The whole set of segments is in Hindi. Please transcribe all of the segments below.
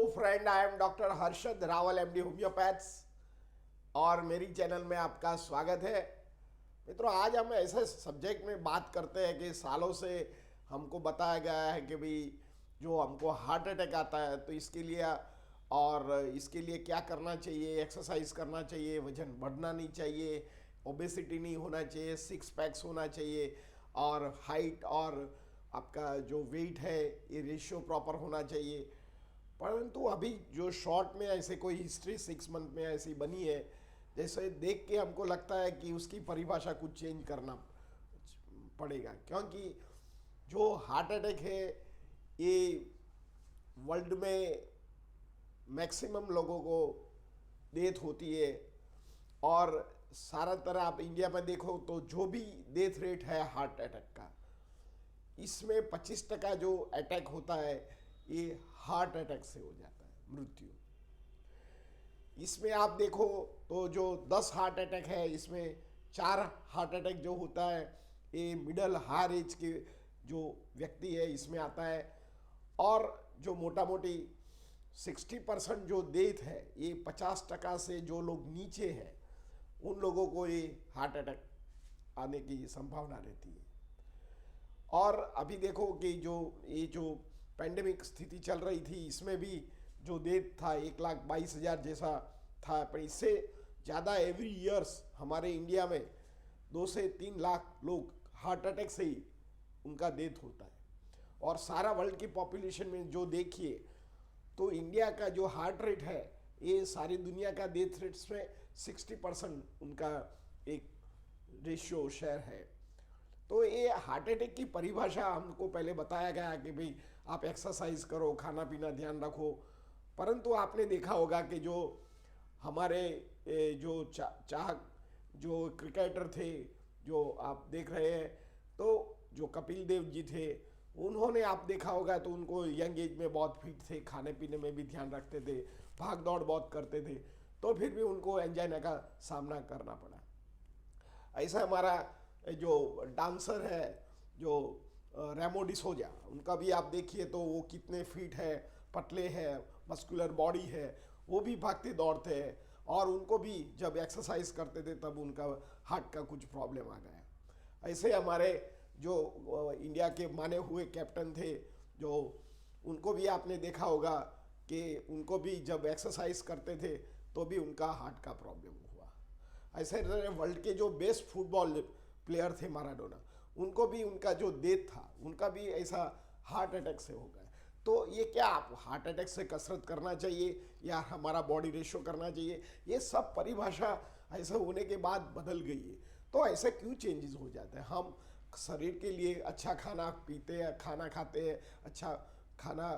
Friend, I am doctor Harshad Rawal, MD homeopaths, और मेरी चैनल में आपका स्वागत है। मित्रों, आज हम ऐसे सब्जेक्ट में बात करते हैं कि सालों से हमको बताया गया है कि भाई जो हमको हार्ट अटैक आता है तो इसके लिए क्या करना चाहिए। एक्सरसाइज करना चाहिए, वजन बढ़ना नहीं चाहिए, ओबेसिटी नहीं होना चाहिए, सिक्स पैक्स होना चाहिए, और हाइट और आपका जो वेट है ये रेशियो प्रॉपर होना चाहिए। परंतु अभी जो शॉर्ट में ऐसे कोई हिस्ट्री 6 मंथ में ऐसी बनी है, जैसे देख के हमको लगता है कि उसकी परिभाषा कुछ चेंज करना पड़ेगा, क्योंकि जो हार्ट अटैक है ये वर्ल्ड में मैक्सिमम लोगों को डेथ होती है। और सारा तरह आप इंडिया में देखो तो जो भी डेथ रेट है हार्ट अटैक का, इसमें 25% जो अटैक होता है ये हार्ट अटैक से हो जाता है, मृत्यु। इसमें आप देखो तो जो 10 हार्ट अटैक है, इसमें 4 हार्ट अटैक जो होता है ये मिडल हायर एज के जो व्यक्ति है इसमें आता है। और जो मोटा मोटी 60% जो डेथ है ये 50% से जो लोग नीचे हैं उन लोगों को ये हार्ट अटैक आने की संभावना रहती है। और अभी देखो कि जो पेंडेमिक स्थिति चल रही थी, इसमें भी जो डेथ था 1,22,000 जैसा था, पर इससे ज़्यादा एवरी ईयर्स हमारे इंडिया में 2 से 3 लाख लोग हार्ट अटैक से ही उनका डेथ होता है। और सारा वर्ल्ड की पॉपुलेशन में जो देखिए तो इंडिया का जो हार्ट रेट है ये सारी दुनिया का डेथ रेट्स में 60% उनका एक रेशियो शेयर है। तो ये हार्ट अटैक की परिभाषा हमको पहले बताया गया कि भाई आप एक्सरसाइज करो, खाना पीना ध्यान रखो। परंतु आपने देखा होगा कि जो हमारे जो चाहक जो क्रिकेटर थे जो आप देख रहे हैं, तो जो कपिल देव जी थे उन्होंने आप देखा होगा तो उनको यंग एज में बहुत फिट थे, खाने पीने में भी ध्यान रखते थे, भाग दौड़ बहुत करते थे, तो फिर भी उनको एंजाइना का सामना करना पड़ा। ऐसा हमारा जो डांसर है जो रेमो डिसोजा, उनका भी आप देखिए तो वो कितने फिट है, पतले हैं, मस्कुलर बॉडी है, वो भी भागते दौड़ते हैं। और उनको भी जब एक्सरसाइज करते थे तब उनका हार्ट का कुछ प्रॉब्लम आ गया। ऐसे हमारे जो इंडिया के माने हुए कैप्टन थे जो, उनको भी आपने देखा होगा कि उनको भी जब एक्सरसाइज करते थे तो भी उनका हार्ट का प्रॉब्लम हुआ। ऐसे वर्ल्ड के जो बेस्ट फुटबॉल प्लेयर थे मैराडोना, उनको भी उनका जो डेथ था उनका भी ऐसा हार्ट अटैक से हो गया। तो ये क्या आप हार्ट अटैक से कसरत करना चाहिए या हमारा बॉडी रेशो करना चाहिए, ये सब परिभाषा ऐसा होने के बाद बदल गई है। तो ऐसे क्यों चेंजेस हो जाते हैं? हम शरीर के लिए अच्छा खाना पीते हैं, खाना खाते हैं, अच्छा खाना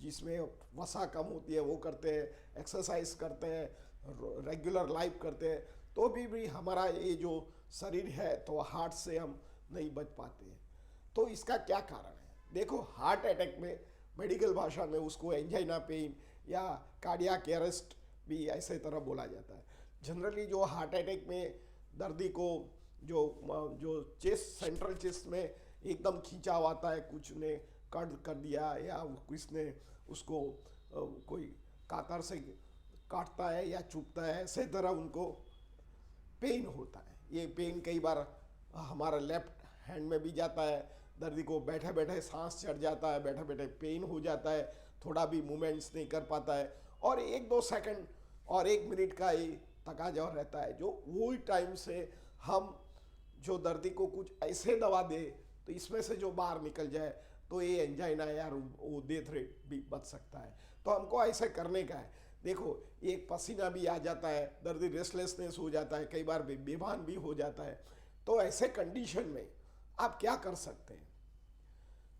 जिसमें वसा कम होती है वो करते हैं, एक्सरसाइज करते हैं, रेगुलर लाइफ करते हैं, तो भी हमारा ये जो शरीर है तो हार्ट से हम नहीं बच पाते हैं। तो इसका क्या कारण है? देखो, हार्ट अटैक में मेडिकल भाषा में उसको एंजाइना पेन या कार्डियक अरेस्ट भी ऐसे तरह बोला जाता है। जनरली जो हार्ट अटैक में दर्दी को जो चेस्ट, सेंट्रल चेस्ट में एकदम खींचाव आता है, कुछ ने कट कर दिया या किसने उसको कोई कातर से काटता है या चुभता है, ऐसे तरह उनको पेन होता है। ये पेन कई बार हमारा लेफ्ट हैंड में भी जाता है, दर्दी को बैठे बैठे सांस चढ़ जाता है, बैठे बैठे पेन हो जाता है, थोड़ा भी मूवमेंट्स नहीं कर पाता है, और 1-2 सेकंड और 1 मिनट का ये तकाजा रहता है। जो वही टाइम से हम जो दर्दी को कुछ ऐसे दवा दे तो इसमें से जो बाहर निकल जाए तो ये एंजाइना या वो डेथ रेट भी बच सकता है। तो हमको ऐसे करने का है। देखो, एक पसीना भी आ जाता है, दर्दी रेस्टलेसनेस हो जाता है, कई बार बेभान भी हो जाता है। तो ऐसे कंडीशन में आप क्या कर सकते हैं?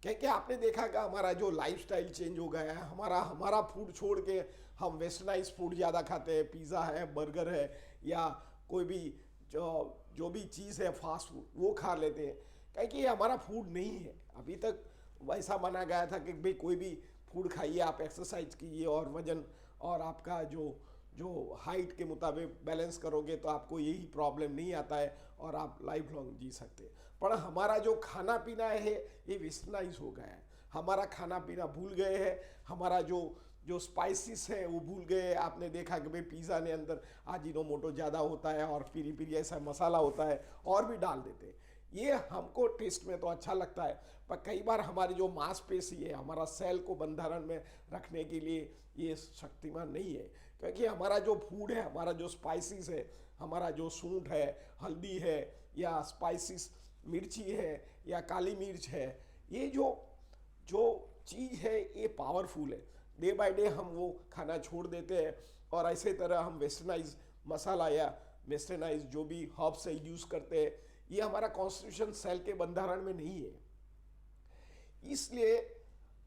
क्योंकि आपने देखा कि हमारा जो लाइफस्टाइल चेंज हो गया है, हमारा फूड छोड़ के हम वेस्टर्नाइज फूड ज़्यादा खाते हैं, पिज़्ज़ा है, बर्गर है, या कोई भी जो भी चीज़ है फास्ट फूड वो खा लेते हैं, क्योंकि ये हमारा फूड नहीं है। अभी तक वैसा माना गया था कि भाई कोई भी फूड खाइए, आप एक्सरसाइज कीजिए और वजन और आपका जो हाइट के मुताबिक बैलेंस करोगे तो आपको यही प्रॉब्लम नहीं आता है और आप लाइफ लॉन्ग जी सकते हैं। पर हमारा जो खाना पीना है ये वेस्टर्नाइज हो गया है। हमारा खाना पीना भूल गए हैं, हमारा जो जो स्पाइसेस है वो भूल गए हैं। आपने देखा कि भाई पिज़्ज़ा ने अंदर अजीनोमोटो ज़्यादा होता है और पीरी पीरी ऐसा मसाला होता है और भी डाल देते हैं। ये हमको टेस्ट में तो अच्छा लगता है, पर कई बार हमारी जो मांसपेशी है, हमारा सेल को बंधारण में रखने के लिए ये शक्तिमान नहीं है। क्योंकि हमारा जो फूड है, हमारा जो स्पाइसेस है, हमारा जो सूंठ है, हल्दी है, या स्पाइसेस मिर्ची है या काली मिर्च है, ये जो जो चीज़ है ये पावरफुल है। डे बाय डे हम वो खाना छोड़ देते हैं और ऐसे तरह हम वेस्टर्नाइज मसाला या वेस्टर्नाइज जो भी हर्ब्स है यूज़ करते हैं, ये हमारा कॉन्स्टिट्यूशन सेल के बंधारण में नहीं है। इसलिए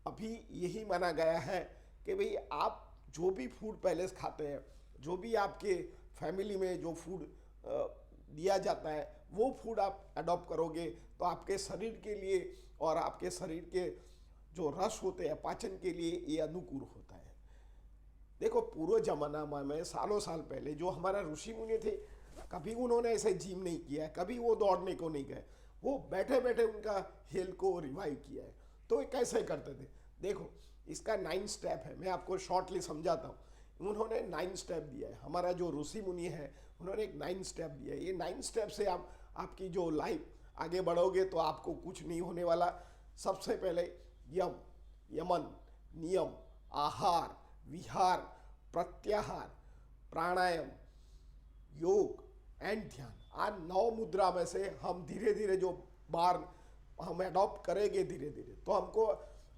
अभी यही माना गया है कि भाई आप जो भी फूड पहले से खाते हैं, जो भी आपके फैमिली में जो फूड दिया जाता है, वो फूड आप अडॉप्ट करोगे तो आपके शरीर के लिए और आपके शरीर के जो रस होते हैं पाचन के लिए ये अनुकूल होता है। देखो पूर्व जमाना में सालों साल पहले जो हमारा ऋषि मुनि थे, कभी उन्होंने ऐसे जिम नहीं किया है, कभी वो दौड़ने को नहीं गए, वो बैठे बैठे उनका हेल्थ को रिवाइव किया है। तो ये कैसे करते थे, देखो इसका 9 स्टेप है, मैं आपको शॉर्टली समझाता हूँ। उन्होंने 9 स्टेप दिया है, हमारा जो ऋषि मुनि है उन्होंने एक 9 स्टेप दिया है। ये 9 स्टेप से आप आपकी जो लाइफ आगे बढ़ोगे तो आपको कुछ नहीं होने वाला। सबसे पहले यम, यमन, नियम, आहार, विहार, प्रत्याहार, प्राणायाम, योग एंड ध्यान। आज 9 मुद्रा में से हम धीरे धीरे जो बार हम अडॉप्ट करेंगे धीरे धीरे, तो हमको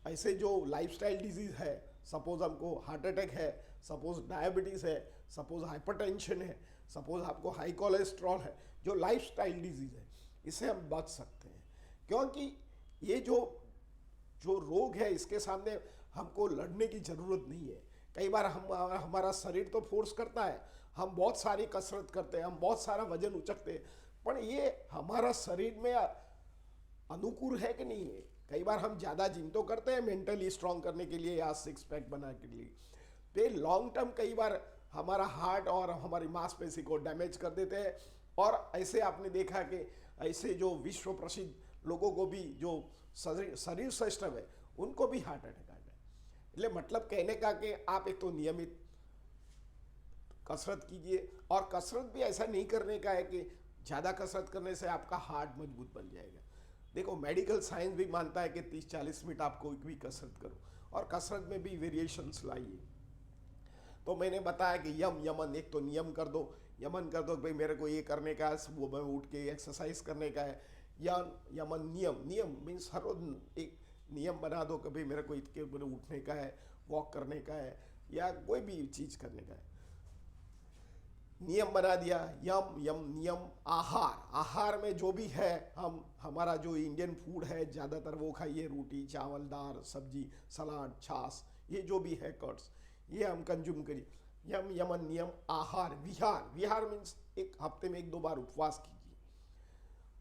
ऐसे जो लाइफस्टाइल डिजीज है, सपोज हमको हार्ट अटैक है, सपोज डायबिटीज़ है, सपोज हाइपरटेंशन है, सपोज आपको हाई कोलेस्ट्रॉल है, जो लाइफस्टाइल डिजीज है, इससे हम बच सकते हैं। क्योंकि ये जो जो रोग है इसके सामने हमको लड़ने की ज़रूरत नहीं है। कई बार हमारा शरीर तो फोर्स करता है, हम बहुत सारी कसरत करते हैं, हम बहुत सारा वजन उचकते हैं, पर ये हमारा शरीर में अनुकूल है कि नहीं है। कई बार हम ज़्यादा जिम तो करते हैं मेंटली स्ट्रांग करने के लिए या 6 पैक बनाने के लिए, तो लॉन्ग टर्म कई बार हमारा हार्ट और हमारी मांसपेशी को डैमेज कर देते हैं। और ऐसे आपने देखा कि ऐसे जो विश्व प्रसिद्ध लोगों को भी जो शरीर सिस्टम है उनको भी हार्ट अटैक आ जाए। इसलिए मतलब कहने का कि आप एक तो नियमित कसरत कीजिए, और कसरत भी ऐसा नहीं करने का है कि ज़्यादा कसरत करने से आपका हार्ट मजबूत बन जाएगा। देखो मेडिकल साइंस भी मानता है कि 30-40 मिनट आप कोई भी कसरत करो, और कसरत में भी वेरिएशंस लाइए। तो मैंने बताया कि यम, यमन, एक तो नियम कर दो, यमन कर दो भाई मेरे को ये करने का है, सुबह में उठ के एक्सरसाइज करने का है। यमन, नियम, नियम मीन्स हर रोज एक नियम बना दो, कभी मेरे को इतने बजे उठने का है, वॉक करने का है, या कोई भी चीज़ करने का है। नियम बना दिया, यम यम नियम। आहार, आहार में जो भी है हम हमारा जो इंडियन फूड है ज़्यादातर वो खाइए, रोटी चावल दाल सब्जी सलाद छाछ, ये जो भी है कट्स, ये हम कंज्यूम करिए। यम यमन नियम आहार। विहार, विहार मीन्स एक हफ्ते में 1-2 बार उपवास कीजिए।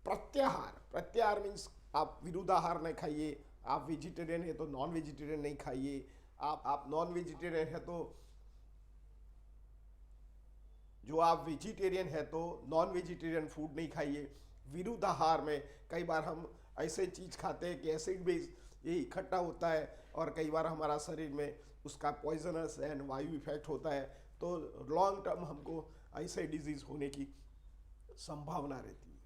प्रत्याहार, प्रत्याहार मीन्स आप विरुद्ध आहार नहीं खाइए। आप वेजिटेरियन है तो नॉन वेजिटेरियन नहीं खाइए, आप नॉन वेजिटेरियन है तो जो आप वेजिटेरियन है तो नॉन वेजिटेरियन फूड नहीं खाइए। विरुद्ध आहार में कई बार हम ऐसे चीज़ खाते हैं कि एसिड बेस ये इकट्ठा होता है और कई बार हमारा शरीर में उसका पॉइजनस एंड वायु इफेक्ट होता है, तो लॉन्ग टर्म हमको ऐसे डिजीज होने की संभावना रहती है।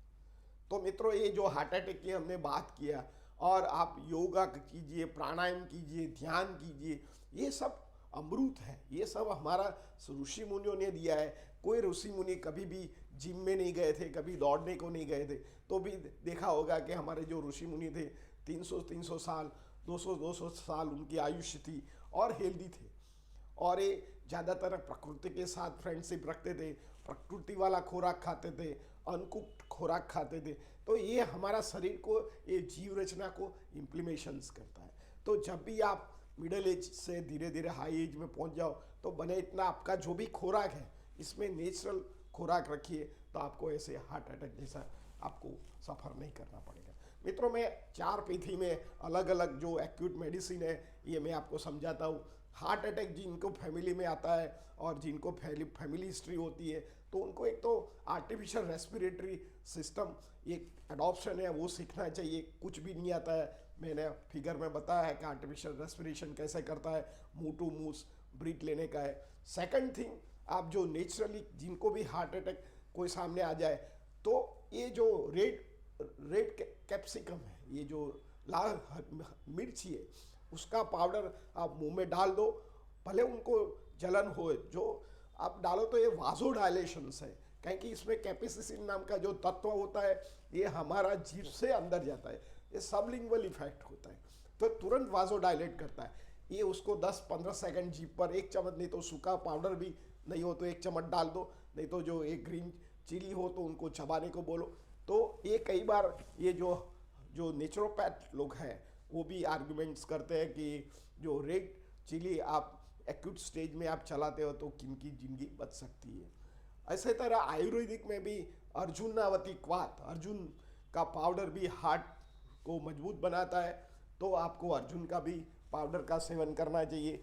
तो मित्रों ये जो हार्ट अटैक की हमने बात किया, और आप योगा कीजिए, प्राणायाम कीजिए, ध्यान कीजिए, ये सब अमृत है, ये सब हमारा ऋषि मुनियों ने दिया है। कोई ऋषि मुनि कभी भी जिम में नहीं गए थे, कभी दौड़ने को नहीं गए थे, तो भी देखा होगा कि हमारे जो ऋषि मुनि थे 300 साल 200 साल उनकी आयुष्य थी और हेल्दी थे, और ये ज़्यादातर प्रकृति के साथ फ्रेंडशिप रखते थे, प्रकृति वाला खुराक खाते थे, अनकुक्ड खुराक खाते थे। तो ये हमारा शरीर को, ये जीव रचना को इम्प्लीमेशंस करता है। तो जब भी आप मिडिल एज से धीरे धीरे हाई एज में पहुंच जाओ तो बने इतना आपका जो भी खुराक है इसमें नेचुरल खुराक रखिए, तो आपको ऐसे हार्ट अटैक जैसा आपको सफ़र नहीं करना पड़ेगा। मित्रों मैं 4 पीढ़ी में अलग अलग जो एक्यूट मेडिसिन है ये मैं आपको समझाता हूँ। हार्ट अटैक जिनको फैमिली में आता है और जिनको फैमिली हिस्ट्री होती है तो उनको एक तो आर्टिफिशियल रेस्पिरेटरी सिस्टम एक एडॉप्शन है वो सीखना चाहिए। कुछ भी नहीं आता है, मैंने फिगर में बताया है कि आर्टिफिशियल रेस्पिरेशन कैसे करता है, मुंह टू मुंह ब्रीथ लेने का है। सेकंड थिंग, आप जो नेचुरली जिनको भी हार्ट अटैक कोई सामने आ जाए, तो ये जो रेड रेड कैप्सिकम है, ये जो लाल मिर्ची है, उसका पाउडर आप मुंह में डाल दो, भले उनको जलन हो, जो आप डालो तो ये वाजो डायलेशंस है, कहें कि इसमें कैपेसिसिन नाम का जो तत्व होता है ये हमारा जीभ से अंदर जाता है, ये सबलिंगुअल इफेक्ट होता है, तो तुरंत वाजो डायलेट करता है। ये उसको 10-15 सेकंड जीभ पर एक चम्मच, नहीं तो सूखा पाउडर भी नहीं हो तो एक चम्मच डाल दो, नहीं तो जो एक ग्रीन चिली हो तो उनको चबाने को बोलो। तो ये कई बार ये जो नेचुरोपैथ लोग हैं वो भी आर्गुमेंट्स करते हैं कि जो रेड चिली आप एक्यूट स्टेज में आप चलाते हो तो किनकी जिंदगी बच सकती है। ऐसे तरह आयुर्वेदिक में भी अर्जुनावती क्वाथ, अर्जुन का पाउडर भी हार्ट को मजबूत बनाता है, तो आपको अर्जुन का भी पाउडर का सेवन करना चाहिए।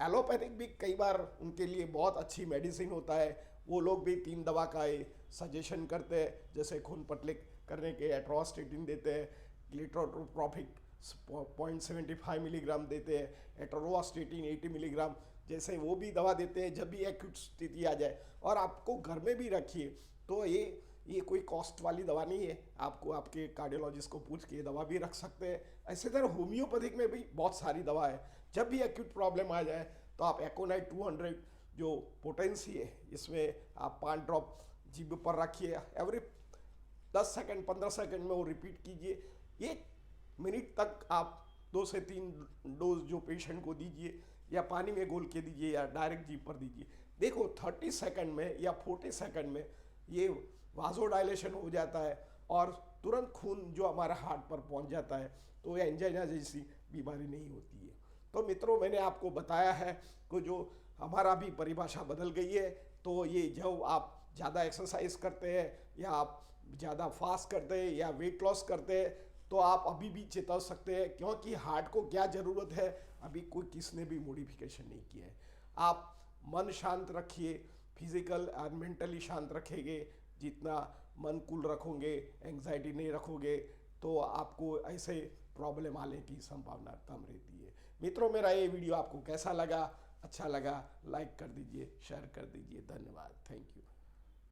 एलोपैथिक भी कई बार उनके लिए बहुत अच्छी मेडिसिन होता है, वो लोग भी 3 दवा का सजेशन करते हैं, जैसे खून पतले करने के एट्रोस्टेटिन देते हैं, ग्लिट्रोट्रोपिक 0.75 मिलीग्राम देते हैं, एटरोस्टेटिन 80 मिलीग्राम, जैसे वो भी दवा देते हैं जब भी एक्यूट स्थिति आ जाए। और आपको घर में भी रखिए, तो ये कोई कॉस्ट वाली दवा नहीं है, आपको आपके कार्डियोलॉजिस्ट को पूछ के ये दवा भी रख सकते हैं। ऐसे तरह होम्योपैथिक में भी बहुत सारी दवा है, जब भी एक्यूट प्रॉब्लम आ जाए तो आप एकोनाइट 200 जो पोटेंसी है इसमें आप 5 ड्रॉप जीभ पर रखिए, एवरी 10 सेकंड 15 सेकंड में वो रिपीट कीजिए, 1 मिनट तक आप 2 से 3 डोज जो पेशेंट को दीजिए, या पानी में घोल के दीजिए या डायरेक्ट जीभ पर दीजिए। देखो 30 सेकंड में या 40 सेकंड में ये वाजोडाइलेशन हो जाता है और तुरंत खून जो हमारा हार्ट पर पहुंच जाता है, तो ये एंजाइना जैसी बीमारी नहीं होती है। तो मित्रों, मैंने आपको बताया है कि जो हमारा भी परिभाषा बदल गई है, तो ये जब आप ज़्यादा एक्सरसाइज करते हैं या आप ज़्यादा फास्ट करते हैं या वेट लॉस करते हैं, तो आप अभी भी चेता सकते हैं, क्योंकि हार्ट को क्या ज़रूरत है अभी कोई किसने भी मॉडिफिकेशन नहीं किया है। आप मन शांत रखिए, फिजिकल और मेंटली शांत रखेंगे, जितना मन कूल रखोगे, एंग्जाइटी नहीं रखोगे, तो आपको ऐसे प्रॉब्लम आने की संभावना कम रहती है। मित्रों, मेरा ये वीडियो आपको कैसा लगा? अच्छा लगा लाइक कर दीजिए, शेयर कर दीजिए। धन्यवाद, थैंक यू।